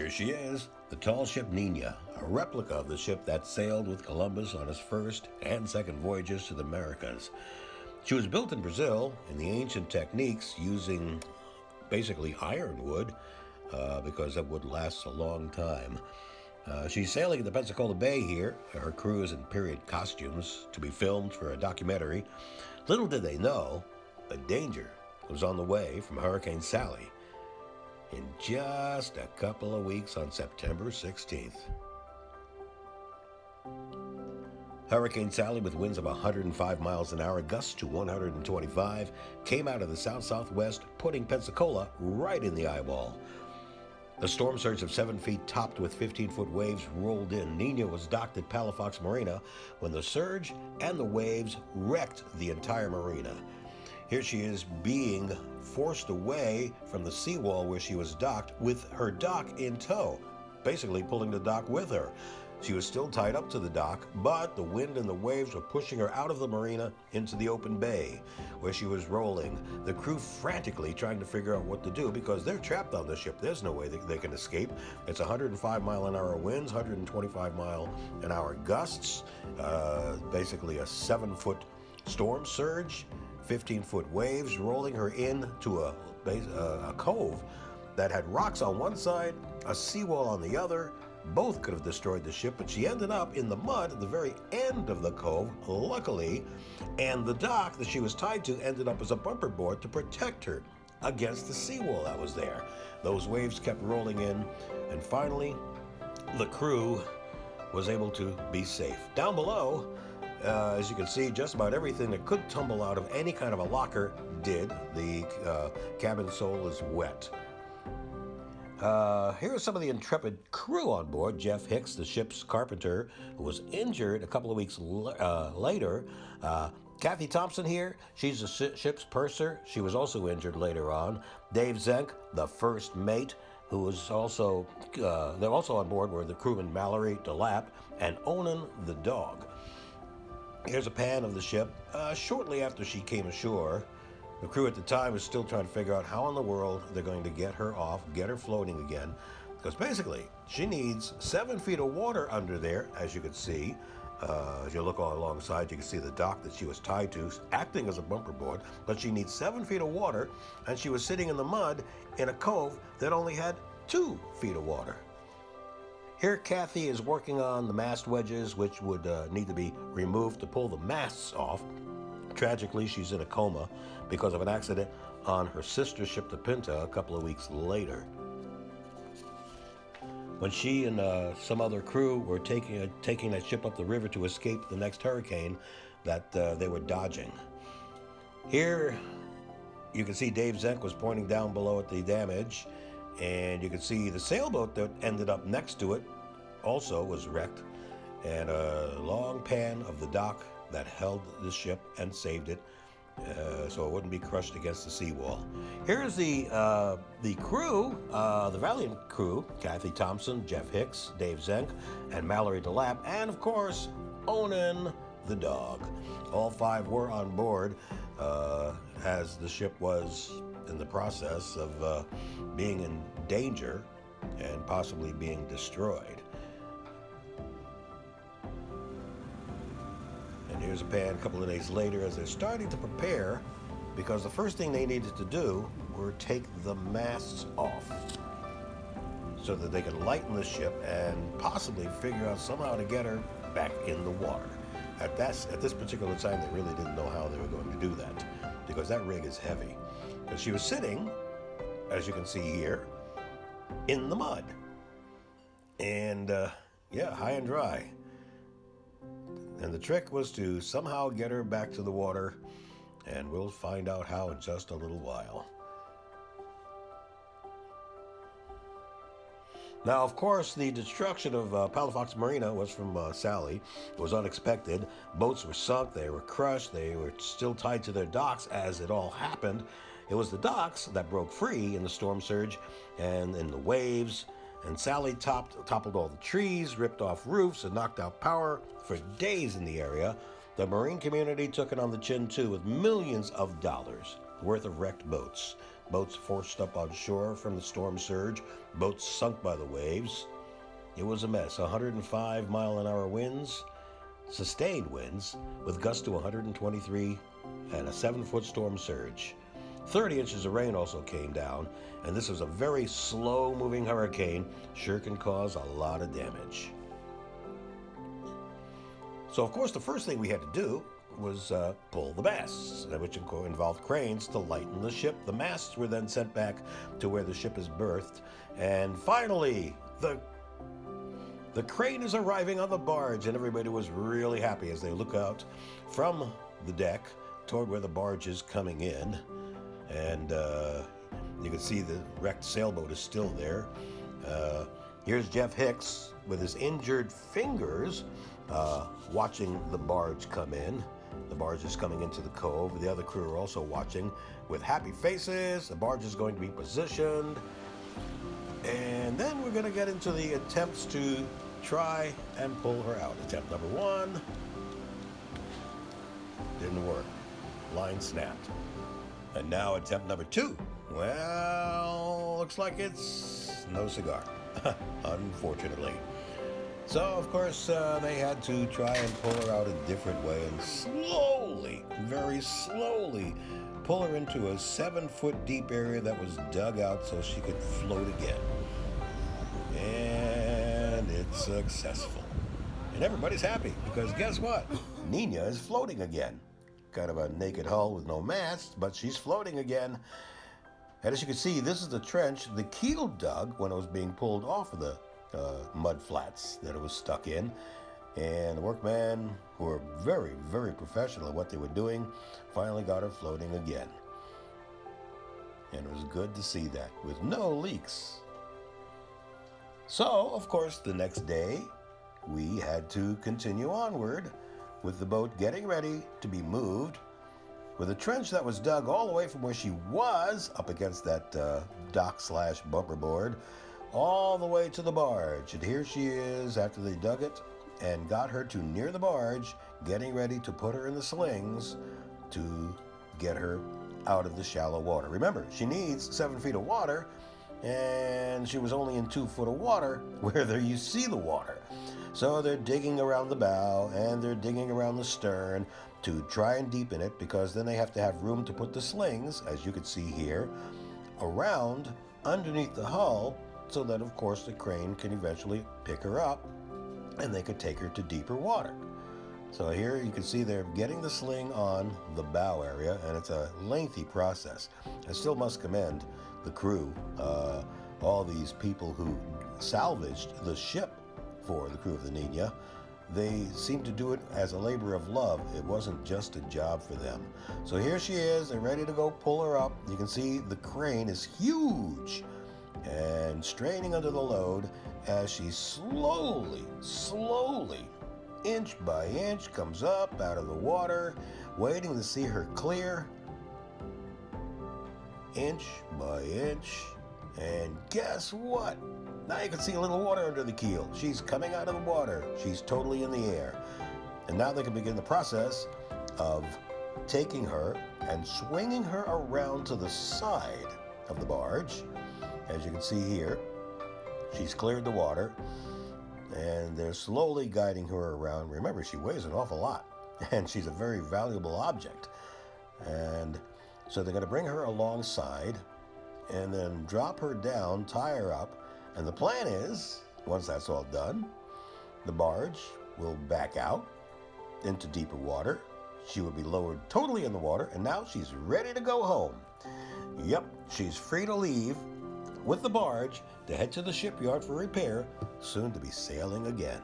Here she is, the tall ship Nina, a replica of the ship that sailed with Columbus on his first and second voyages to the Americas. She was built in Brazil in the ancient techniques using basically ironwood because that wood lasts a long time. She's sailing in the Pensacola Bay here. Her crew is in period costumes to be filmed for a documentary. Little did they know, a danger was on the way from Hurricane Sally in just a couple of weeks on September 16th. Hurricane Sally, with winds of 105 miles an hour, gusts to 125, came out of the south-southwest, putting Pensacola right in the eyeball. The storm surge of 7 feet, topped with 15-foot waves, rolled in. Nina was docked at Palafox Marina when the surge and the waves wrecked the entire marina. Here she is being forced away from the seawall where she was docked with her dock in tow, basically pulling the dock with her. She was still tied up to the dock, but the wind and the waves were pushing her out of the marina into the open bay, where she was rolling. The crew frantically trying to figure out what to do because they're trapped on the ship. There's no way they can escape. It's 105-mile-an-hour winds, 125-mile-an-hour gusts, basically a 7-foot storm surge, 15-foot waves rolling her into a cove that had rocks on one side, a seawall on the other. Both could have destroyed the ship, but she ended up in the mud at the very end of the cove, luckily, and the dock that she was tied to ended up as a bumper board to protect her against the seawall that was there. Those waves kept rolling in, and finally, the crew was able to be safe. Down below, as you can see, just about everything that could tumble out of any kind of a locker did. The cabin sole is wet. Here are some of the intrepid crew on board. Jeff Hicks, the ship's carpenter, who was injured a couple of weeks later. Kathy Thompson here, she's the ship's purser. She was also injured later on. Dave Zenk, the first mate, who was also, they're also on board were the crewman Mallory DeLapp and Onan the dog. Here's a pan of the ship. Shortly after she came ashore, the crew at the time was still trying to figure out how in the world they're going to get her off, get her floating again, because basically she needs 7 feet of water under there, as you can see. As you look all alongside, you can see the dock that she was tied to, acting as a bumper board, but she needs 7 feet of water, and she was sitting in the mud in a cove that only had 2 feet of water. Here, Kathy is working on the mast wedges, which would need to be removed to pull the masts off. Tragically, she's in a coma because of an accident on her sister ship, the Pinta, a couple of weeks later. When she and some other crew were taking that ship up the river to escape the next hurricane that they were dodging. Here, you can see Dave Zenk was pointing down below at the damage, and you can see the sailboat that ended up next to it also was wrecked, and a long pan of the dock that held the ship and saved it, so it wouldn't be crushed against the seawall. Here's the crew, the Valiant crew: Kathy Thompson, Jeff Hicks, Dave Zenk, and Mallory DeLapp, and of course, Onan the dog. All 5 were on board as the ship was in the process of being in danger and possibly being destroyed. And here's a pan a couple of days later as they're starting to prepare, because the first thing they needed to do were take the masts off so that they could lighten the ship and possibly figure out somehow to get her back in the water. At this particular time, they really didn't know how they were going to do that, because that rig is heavy. But she was sitting, as you can see here, in the mud. And high and dry. And the trick was to somehow get her back to the water, and we'll find out how in just a little while. Now, of course, the destruction of Palafox Marina was from Sally. It was unexpected. Boats were sunk, they were crushed, they were still tied to their docks as it all happened. It was the docks that broke free in the storm surge and in the waves, and Sally toppled all the trees, ripped off roofs, and knocked out power for days in the area. The marine community took it on the chin, too, with millions of dollars worth of wrecked boats. Boats forced up on shore from the storm surge, boats sunk by the waves. It was a mess. 105-mile-an-hour winds, sustained winds, with gusts to 123 and a 7-foot storm surge. 30 inches of rain also came down, and this was a very slow-moving hurricane. Sure can cause a lot of damage. So, of course, the first thing we had to do was pull the masts, which involved cranes to lighten the ship. The masts were then sent back to where the ship is berthed, and finally, the crane is arriving on the barge, and everybody was really happy as they look out from the deck toward where the barge is coming in. And you can see the wrecked sailboat is still there. Here's Jeff Hicks with his injured fingers watching the barge come in. The barge is coming into the cove. The other crew are also watching with happy faces. The barge is going to be positioned. And then we're going to get into the attempts to try and pull her out. Attempt number 1 didn't work. Line snapped. And now attempt number 2. Well, looks like it's no cigar, unfortunately. So, of course, they had to try and pull her out a different way and slowly, very slowly, pull her into a 7-foot deep area that was dug out so she could float again. And it's successful. And everybody's happy because guess what? Nina is floating again. Kind of a naked hull with no mast, but she's floating again. And as you can see, this is the trench the keel dug when it was being pulled off of the mud flats that it was stuck in. And the workmen, who were very, very professional at what they were doing, finally got her floating again. And it was good to see that, with no leaks. So, of course, the next day, we had to continue onward with the boat getting ready to be moved, with a trench that was dug all the way from where she was, up against that dock/bumper board, all the way to the barge. And here she is after they dug it and got her to near the barge, getting ready to put her in the slings to get her out of the shallow water. Remember, she needs 7 feet of water, and she was only in 2 foot of water where there you see the water. So they're digging around the bow and they're digging around the stern to try and deepen it, because then they have to have room to put the slings, as you can see here, around underneath the hull, so that of course the crane can eventually pick her up and they could take her to deeper water. So here you can see they're getting the sling on the bow area, and it's a lengthy process. I still must commend the crew, all these people who salvaged the ship for the crew of the Nina. They seemed to do it as a labor of love. It wasn't just a job for them. So here she is. They're ready to go pull her up. You can see the crane is huge and straining under the load as she slowly, inch by inch, comes up out of the water, waiting to see her clear. Inch by inch. And guess what? Now you can see a little water under the keel. She's coming out of the water. She's totally in the air. And now they can begin the process of taking her and swinging her around to the side of the barge. As you can see here, she's cleared the water, and they're slowly guiding her around. Remember, she weighs an awful lot, and she's a very valuable object. And so they're going to bring her alongside and then drop her down, tie her up. And the plan is, once that's all done, the barge will back out into deeper water. She will be lowered totally in the water, and now she's ready to go home. Yep, she's free to leave with the barge to head to the shipyard for repair, soon to be sailing again.